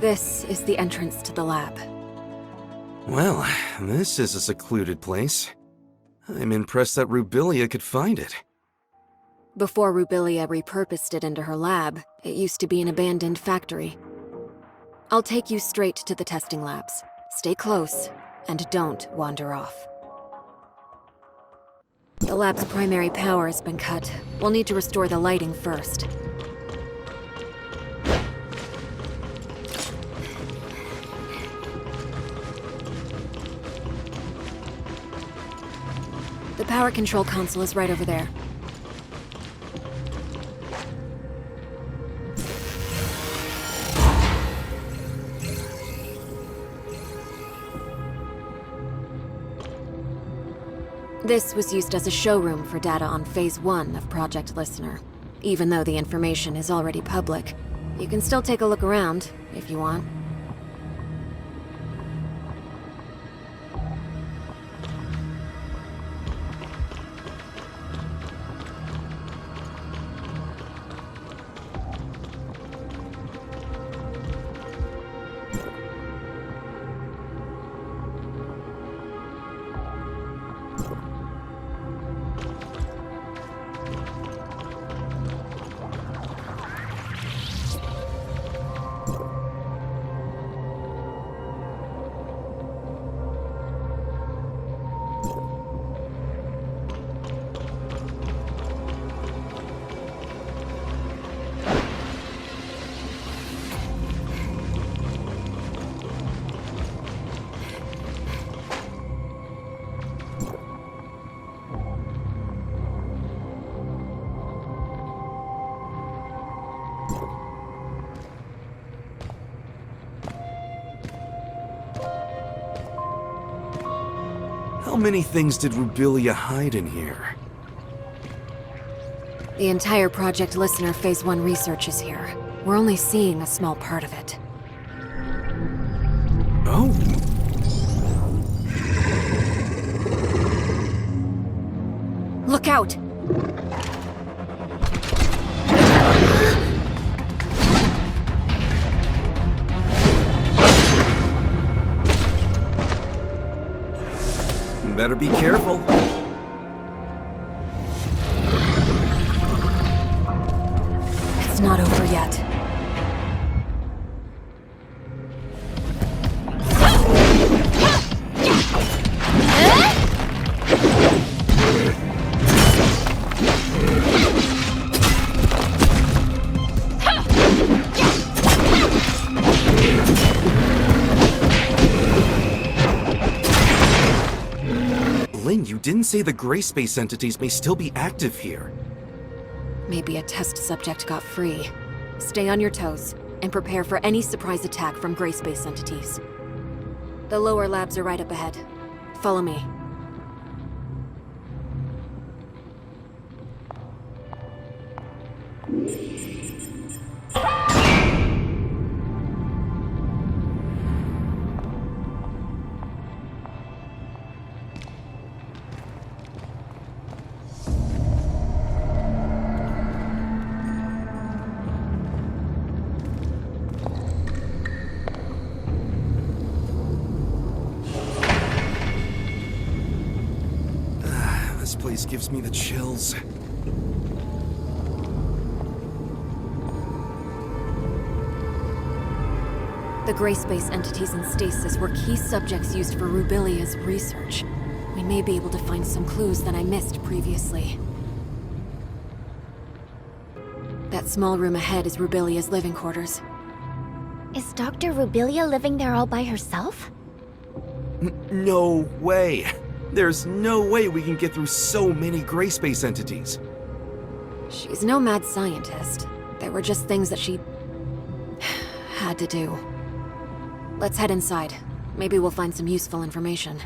This is the entrance to the lab. Well, this is a secluded place. I'm impressed that Rubilia could find it. Before Rubilia repurposed it into her lab, it used to be an abandoned factory. I'll take you straight to the testing labs. Stay close, and don't wander off. The lab's primary power has been cut. We'll need to restore the lighting first. The power control console is right over there. This was used as a showroom for data on Phase 1 of Project Listener. Even though the information is already public, you can still take a look around, if you want. How many things did Rubilia hide in here? The entire Project Listener Phase 1 research is here. We're only seeing a small part of it. Oh? Look out! Better be careful. It's not over yet. You didn't say the gray space entities may still be active here. Maybe a test subject got free. Stay on your toes, and prepare for any surprise attack from gray space entities. The lower labs are right up ahead. Follow me. This place gives me the chills. The gray space entities in stasis were key subjects used for Rubilia's research. We may be able to find some clues that I missed previously. That small room ahead is Rubilia's living quarters. Is Dr. Rubilia living there all by herself? No way! There's no way we can get through so many gray space entities. She's no mad scientist. There were just things that she had to do. Let's head inside. Maybe we'll find some useful information.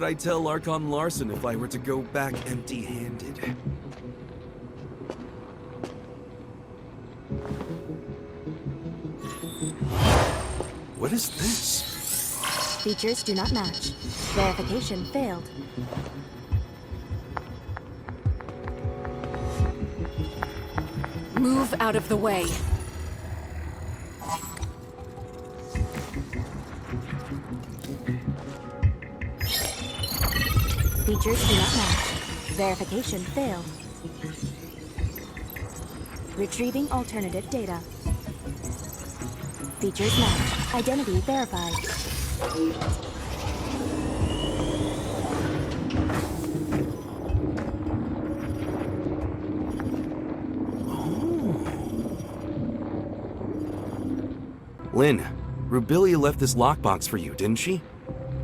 would I tell Archon Larson if I were to go back empty-handed? What is this? Features do not match. Verification failed. Move out of the way. Features do not match. Verification failed. Retrieving alternative data. Features match. Identity verified. Lynn, Rubilia left this lockbox for you, didn't she?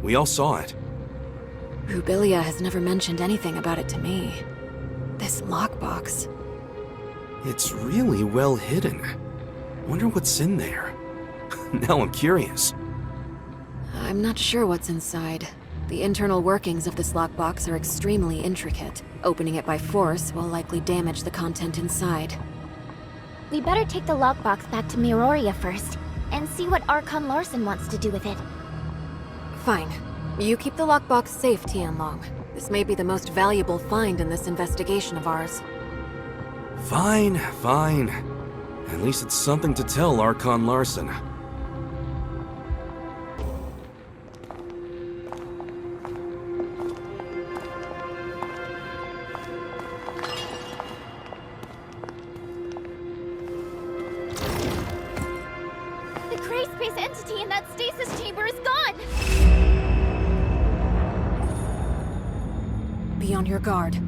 We all saw it. Rubilia has never mentioned anything about it to me. This lockbox. It's really well hidden. Wonder what's in there. Now I'm curious. I'm not sure what's inside. The internal workings of this lockbox are extremely intricate. Opening it by force will likely damage the content inside. We better take the lockbox back to Miroria first, and see what Archon Larson wants to do with it. Fine. You keep the lockbox safe, Tianlong. This may be the most valuable find in this investigation of ours. Fine, fine. At least it's something to tell Archon Larson. The Gray Space entity in that stasis chamber is gone! Be on your guard.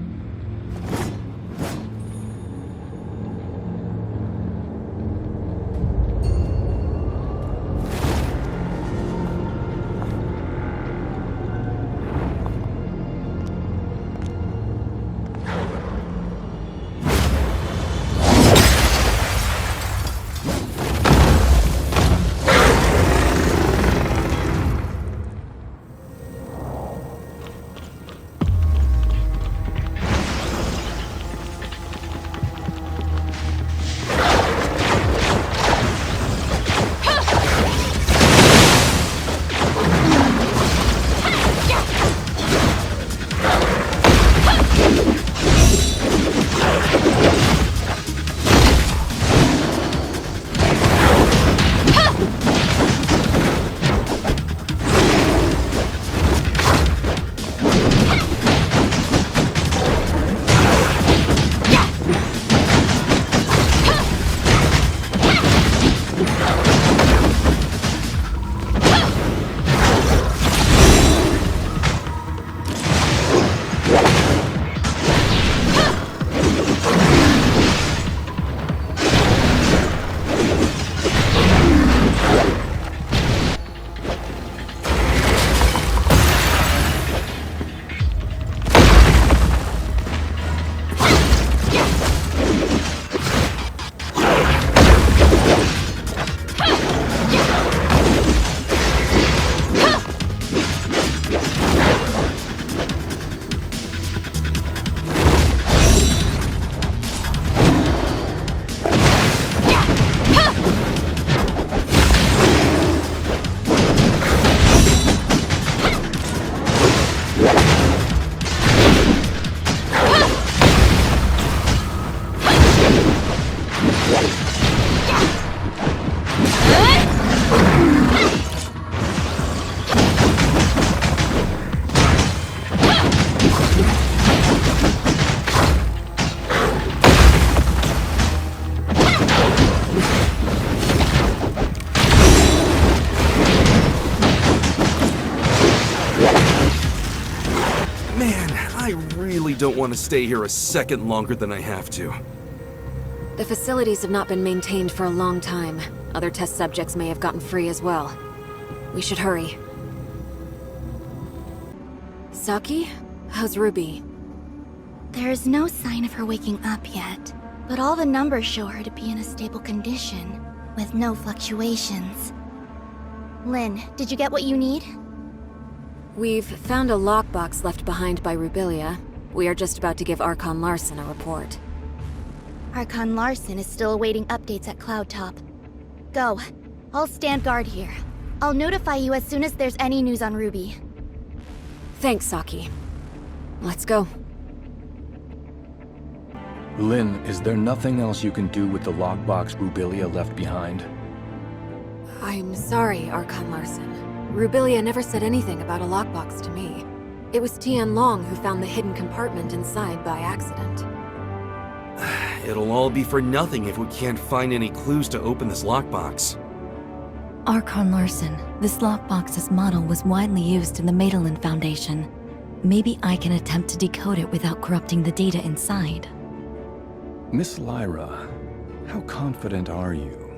Don't want to stay here a second longer than I have to. The facilities have not been maintained for a long time. Other test subjects may have gotten free as well. We should hurry. Saki? How's Ruby? There's no sign of her waking up yet, but all the numbers show her to be in a stable condition, with no fluctuations. Lynn, did you get what you need? We've found a lockbox left behind by Rubilia. We are just about to give Archon Larson a report. Archon Larson is still awaiting updates at Cloud Top. Go. I'll stand guard here. I'll notify you as soon as there's any news on Ruby. Thanks, Saki. Let's go. Lynn, is there nothing else you can do with the lockbox Rubilia left behind? I'm sorry, Archon Larson. Rubilia never said anything about a lockbox to me. It was Tian Long who found the hidden compartment inside by accident. It'll all be for nothing if we can't find any clues to open this lockbox. Archon Larson, this lockbox's model was widely used in the Madeline Foundation. Maybe I can attempt to decode it without corrupting the data inside. Miss Lyra, how confident are you?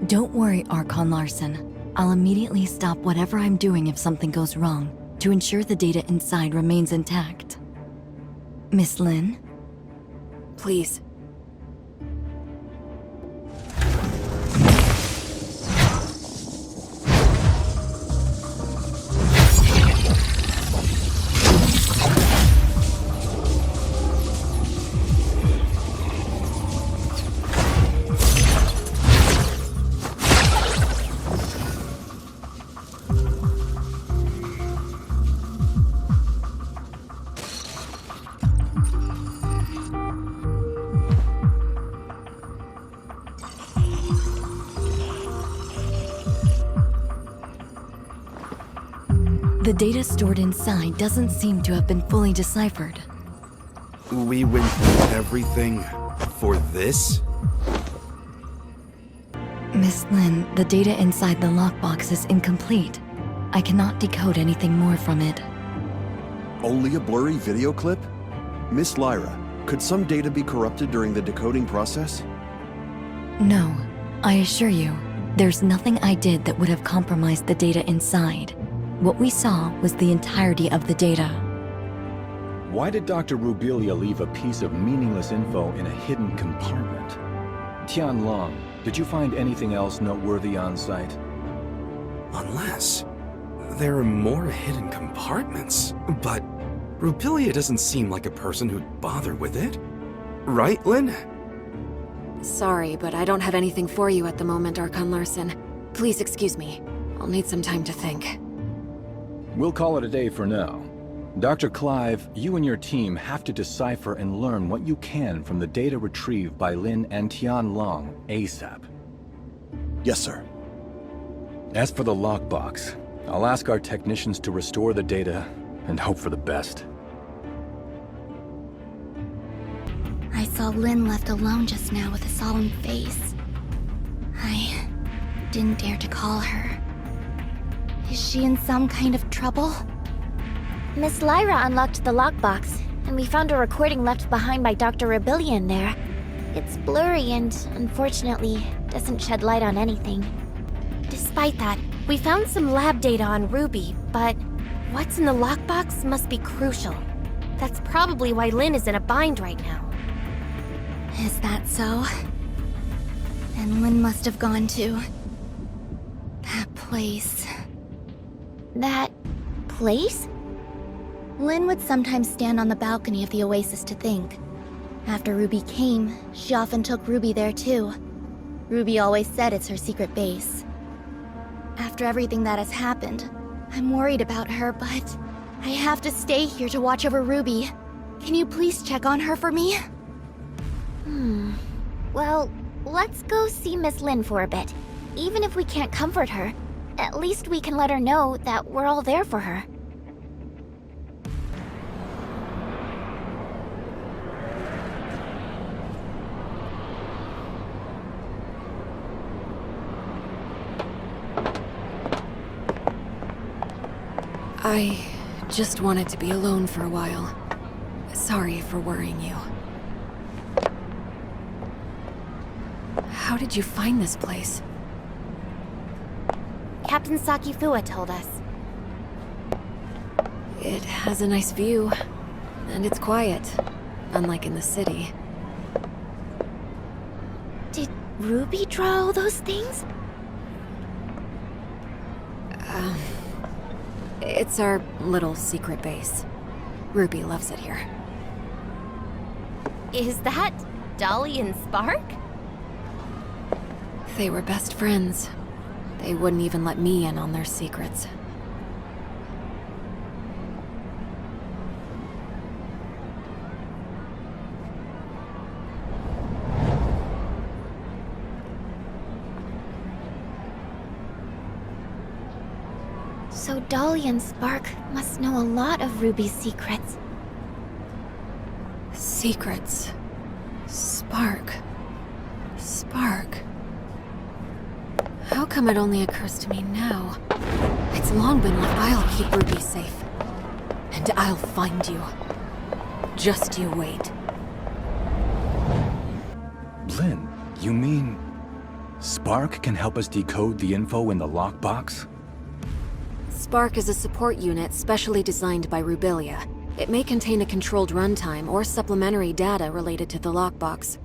Don't worry, Archon Larson. I'll immediately stop whatever I'm doing if something goes wrong, to ensure the data inside remains intact. Miss Lynn? Please. The data stored inside doesn't seem to have been fully deciphered. We went through everything for this? Miss Lynn, the data inside the lockbox is incomplete. I cannot decode anything more from it. Only a blurry video clip? Miss Lyra, could some data be corrupted during the decoding process? No, I assure you, there's nothing I did that would have compromised the data inside. What we saw was the entirety of the data. Why did Dr. Rubilia leave a piece of meaningless info in a hidden compartment? Tian Long, did you find anything else noteworthy on site? Unless there are more hidden compartments. But Rubilia doesn't seem like a person who'd bother with it. Right, Lynn? Sorry, but I don't have anything for you at the moment, Archon Larson. Please excuse me. I'll need some time to think. We'll call it a day for now. Dr. Clive, you and your team have to decipher and learn what you can from the data retrieved by Lin and Tian Long ASAP. Yes, sir. As for the lockbox, I'll ask our technicians to restore the data and hope for the best. I saw Lynn left alone just now with a solemn face. I didn't dare to call her. Is she in some kind of trouble? Miss Lyra unlocked the lockbox, and we found a recording left behind by Dr. Rubilia in there. It's blurry and, unfortunately, doesn't shed light on anything. Despite that, we found some lab data on Ruby, but what's in the lockbox must be crucial. That's probably why Lynn is in a bind right now. Is that so? Then Lynn must have gone to that place. That place? Lynn would sometimes stand on the balcony of the Oasis to think. After Ruby came, she often took Ruby there too. Ruby always said it's her secret base. After everything that has happened, I'm worried about her, but I have to stay here to watch over Ruby. Can you please check on her for me? Well, let's go see Miss Lynn for a bit. Even if we can't comfort her, at least we can let her know that we're all there for her. I just wanted to be alone for a while. Sorry for worrying you. How did you find this place? Captain Saki Fua told us. It has a nice view, and it's quiet, unlike in the city. Did Ruby draw all those things? It's our little secret base. Ruby loves it here. Is that Dolly and Spark? They were best friends. They wouldn't even let me in on their secrets. So Dolly and Spark must know a lot of Ruby's secrets. Secrets. Spark. How come it only occurs to me now? It's long been like I'll keep Ruby safe. And I'll find you. Just you wait. Lynn, you mean... Spark can help us decode the info in the lockbox? Spark is a support unit specially designed by Rubilia. It may contain a controlled runtime or supplementary data related to the lockbox.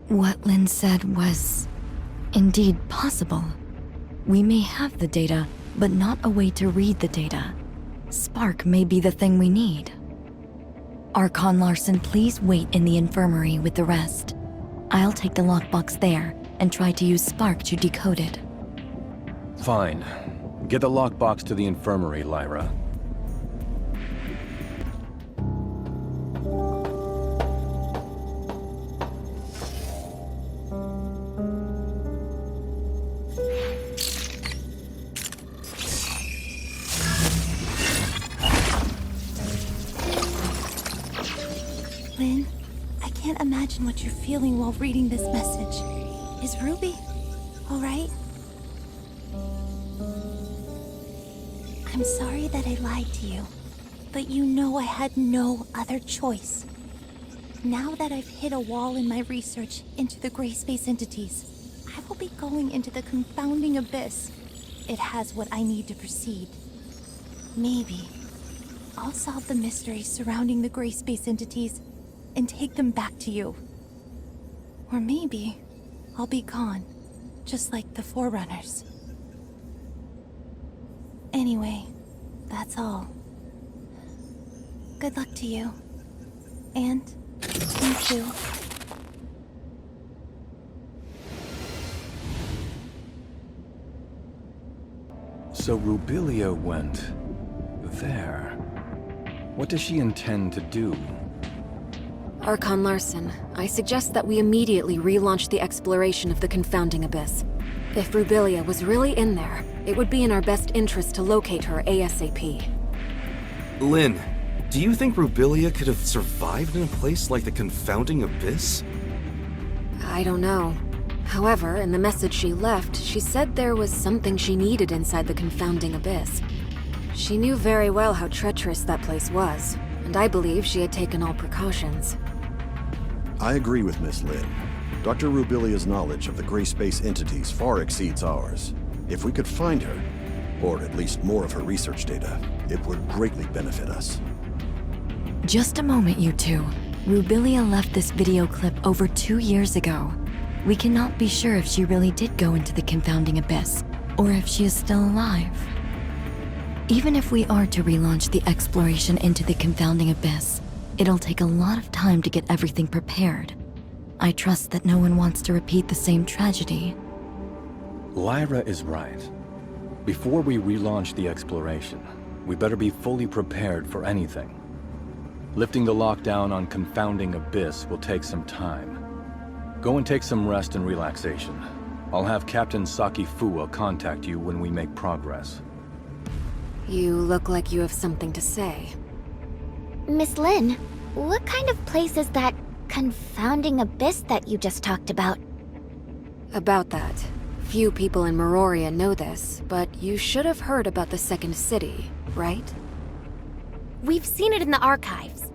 What Lynn said was indeed possible. We may have the data, but not a way to read the data. Spark may be the thing we need. Archon Larson, please wait in the infirmary with the rest. I'll take the lockbox there and try to use Spark to decode it. Fine. Get the lockbox to the infirmary, Lyra. Lynn, I can't imagine what you're feeling while reading this message. Is Ruby all right? I'm sorry that I lied to you, but you know I had no other choice. Now that I've hit a wall in my research into the gray space entities, I will be going into the confounding abyss. It has what I need to proceed. Maybe I'll solve the mysteries surrounding the gray space entities and take them back to you. Or maybe I'll be gone, just like the Forerunners. Anyway, that's all. Good luck to you. And you too. So Rubilia went there. What does she intend to do? Archon Larson, I suggest that we immediately relaunch the exploration of the confounding abyss. If Rubilia was really in there, it would be in our best interest to locate her ASAP. Lynn, do you think Rubilia could have survived in a place like the confounding abyss? I don't know. However, in the message she left, she said there was something she needed inside the confounding abyss. She knew very well how treacherous that place was, and I believe she had taken all precautions. I agree with Miss Lynn. Dr. Rubilia's knowledge of the gray space entities far exceeds ours. If we could find her, or at least more of her research data, it would greatly benefit us. Just a moment, you two. Rubilia left this video clip over 2 years ago. We cannot be sure if she really did go into the confounding abyss, or if she is still alive. Even if we are to relaunch the exploration into the confounding abyss, it'll take a lot of time to get everything prepared. I trust that no one wants to repeat the same tragedy. Lyra is right. Before we relaunch the exploration, we better be fully prepared for anything. Lifting the lockdown on Confounding Abyss will take some time. Go and take some rest and relaxation. I'll have Captain Saki Fua contact you when we make progress. You look like you have something to say. Miss Lynn, what kind of place is that confounding abyss that you just talked about? About that. Few people in Meroria know this, but you should have heard about the Second City, right? We've seen it in the archives.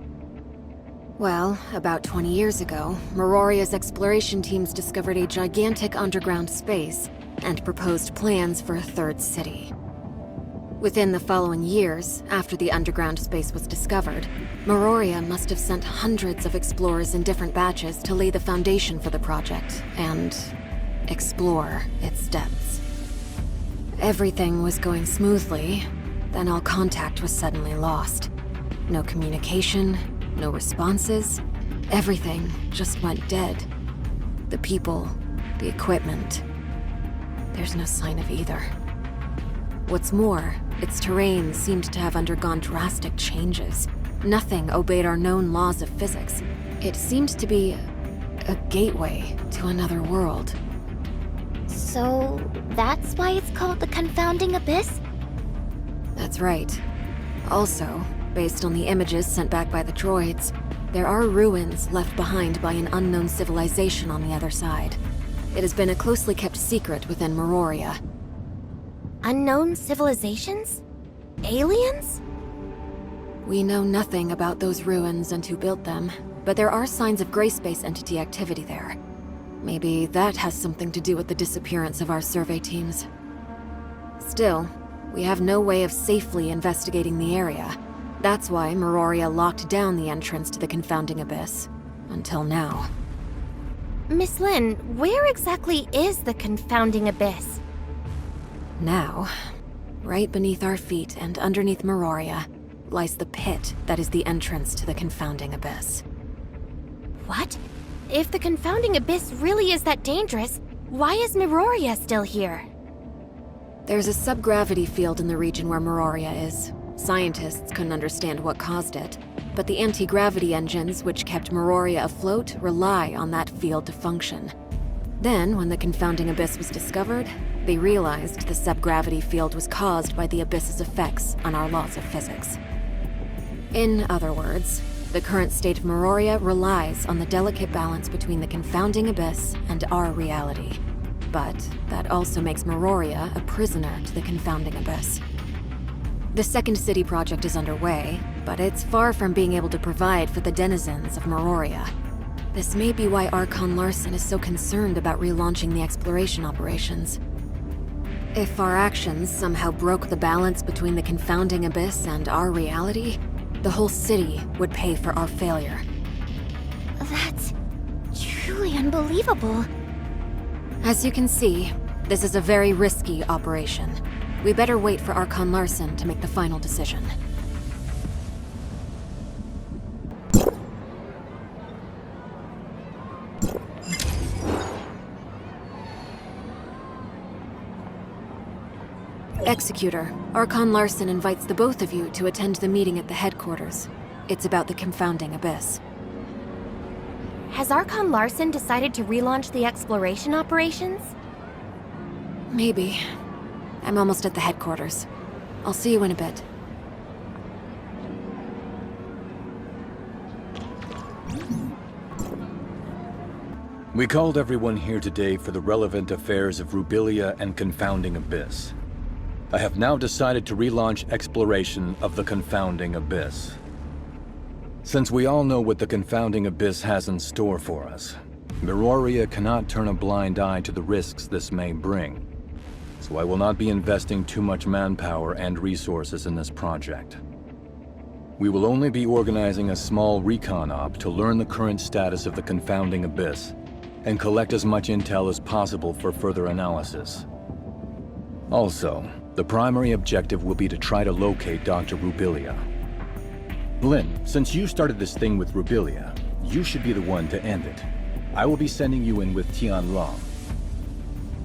Well, about 20 years ago, Meroria's exploration teams discovered a gigantic underground space and proposed plans for a third city. Within the following years, after the underground space was discovered, Meroria must have sent hundreds of explorers in different batches to lay the foundation for the project and explore its depths. Everything was going smoothly Then all contact was suddenly lost. No communication, no responses. Everything just went dead. The people, the equipment. There's no sign of either. What's more, its terrain seemed to have undergone drastic changes. Nothing obeyed our known laws of physics. It seemed to be a gateway to another world. So, that's why it's called the Confounding Abyss? That's right. Also, based on the images sent back by the droids, there are ruins left behind by an unknown civilization on the other side. It has been a closely kept secret within Meroria. Unknown civilizations? Aliens? We know nothing about those ruins and who built them, but there are signs of gray space entity activity there. Maybe that has something to do with the disappearance of our survey teams. Still, we have no way of safely investigating the area. That's why Meroria locked down the entrance to the Confounding Abyss. Until now. Miss Lin, where exactly is the Confounding Abyss? Now, right beneath our feet and underneath Meroria, lies the pit that is the entrance to the Confounding Abyss. What? If the Confounding Abyss really is that dangerous, why is Meroria still here? There's a subgravity field in the region where Meroria is. Scientists couldn't understand what caused it, but the anti-gravity engines which kept Meroria afloat rely on that field to function. Then, when the Confounding Abyss was discovered, they realized the subgravity field was caused by the Abyss's effects on our laws of physics. In other words, the current state of Meroria relies on the delicate balance between the Confounding Abyss and our reality. But that also makes Meroria a prisoner to the Confounding Abyss. The Second City project is underway, but it's far from being able to provide for the denizens of Meroria. This may be why Archon Larson is so concerned about relaunching the exploration operations. If our actions somehow broke the balance between the Confounding Abyss and our reality, the whole city would pay for our failure. That's truly unbelievable. As you can see, this is a very risky operation. We better wait for Archon Larson to make the final decision. Executor, Archon Larson invites the both of you to attend the meeting at the headquarters. It's about the Confounding Abyss. Has Archon Larson decided to relaunch the exploration operations? Maybe. I'm almost at the headquarters. I'll see you in a bit. We called everyone here today for the relevant affairs of Rubilia and Confounding Abyss. I have now decided to relaunch exploration of the Confounding Abyss. Since we all know what the Confounding Abyss has in store for us, Meroria cannot turn a blind eye to the risks this may bring. So I will not be investing too much manpower and resources in this project. We will only be organizing a small recon op to learn the current status of the Confounding Abyss and collect as much intel as possible for further analysis. Also, the primary objective will be to try to locate Dr. Rubilia. Lin, since you started this thing with Rubilia, you should be the one to end it. I will be sending you in with Tian Long.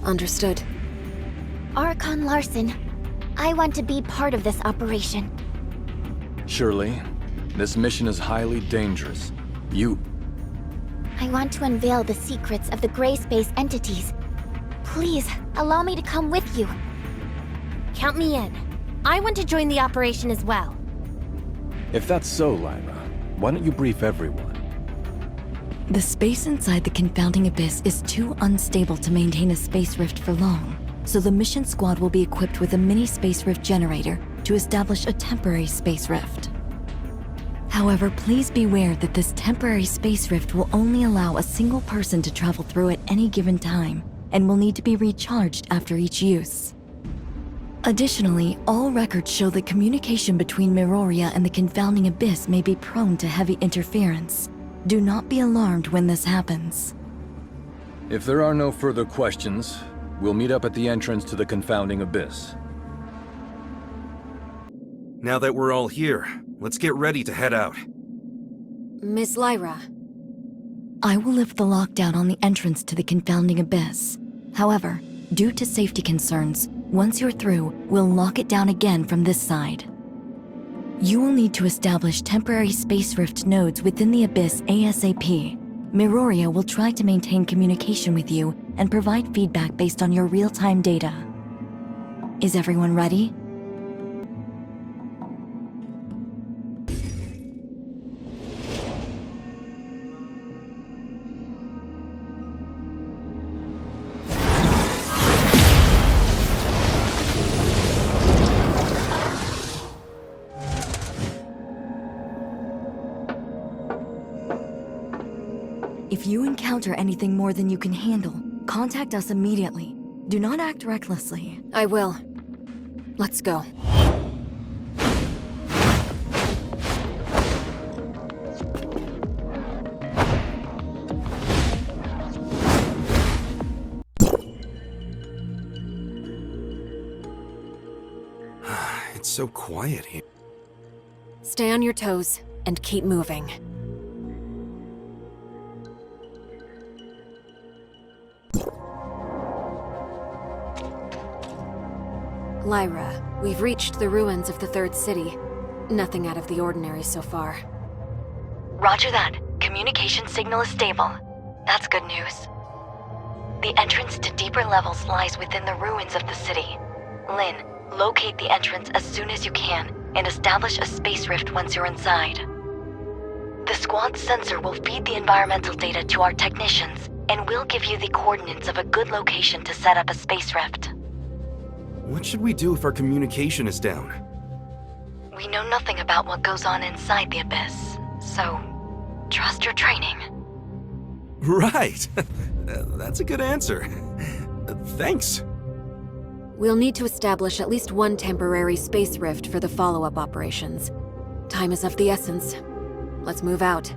Understood. Archon Larson, I want to be part of this operation. Shirley, this mission is highly dangerous. I want to unveil the secrets of the gray space entities. Please, allow me to come with you. Count me in. I want to join the operation as well. If that's so, Lyra, why don't you brief everyone? The space inside the Confounding Abyss is too unstable to maintain a space rift for long, so the mission squad will be equipped with a mini space rift generator to establish a temporary space rift. However, please beware that this temporary space rift will only allow a single person to travel through at any given time, and will need to be recharged after each use. Additionally, all records show that communication between Meroria and the Confounding Abyss may be prone to heavy interference. Do not be alarmed when this happens. If there are no further questions, we'll meet up at the entrance to the Confounding Abyss. Now that we're all here, let's get ready to head out. Miss Lyra. I will lift the lockdown on the entrance to the confounding abyss. However, due to safety concerns, once you're through, we'll lock it down again from this side. You will need to establish temporary space rift nodes within the abyss ASAP. Miroria will try to maintain communication with you and provide feedback based on your real-time data. Is everyone ready? If you encounter anything more than you can handle, contact us immediately. Do not act recklessly. I will. Let's go. It's so quiet here. Stay on your toes and keep moving. Lyra, we've reached the ruins of the Third City. Nothing out of the ordinary so far. Roger that. Communication signal is stable. That's good news. The entrance to deeper levels lies within the ruins of the city. Lynn, locate the entrance as soon as you can and establish a space rift once you're inside. The squad's sensor will feed the environmental data to our technicians and we'll give you the coordinates of a good location to set up a space rift. What should we do if our communication is down? We know nothing about what goes on inside the abyss, so trust your training. Right! That's a good answer. Thanks. We'll need to establish at least one temporary space rift for the follow-up operations. Time is of the essence. Let's move out.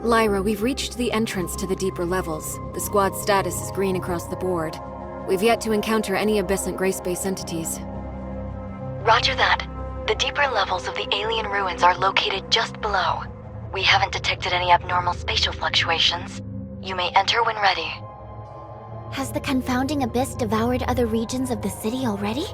Lyra, we've reached the entrance to the deeper levels. The squad's status is green across the board. We've yet to encounter any abyssant gray space entities. Roger that. The deeper levels of the alien ruins are located just below. We haven't detected any abnormal spatial fluctuations. You may enter when ready. Has the confounding abyss devoured other regions of the city already?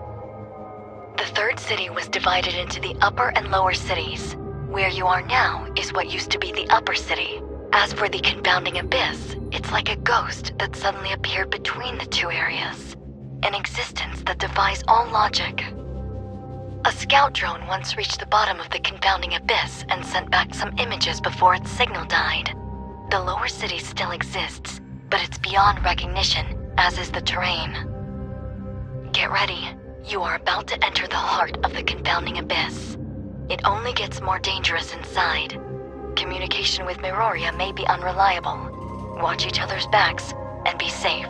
The third city was divided into the upper and lower cities. Where you are now is what used to be the upper city. As for the confounding abyss, it's like a ghost that suddenly appeared between the two areas. An existence that defies all logic. A scout drone once reached the bottom of the confounding abyss and sent back some images before its signal died. The lower city still exists, but it's beyond recognition, as is the terrain. Get ready. You are about to enter the heart of the confounding abyss. It only gets more dangerous inside. Communication with Miroria may be unreliable. Watch each other's backs and be safe.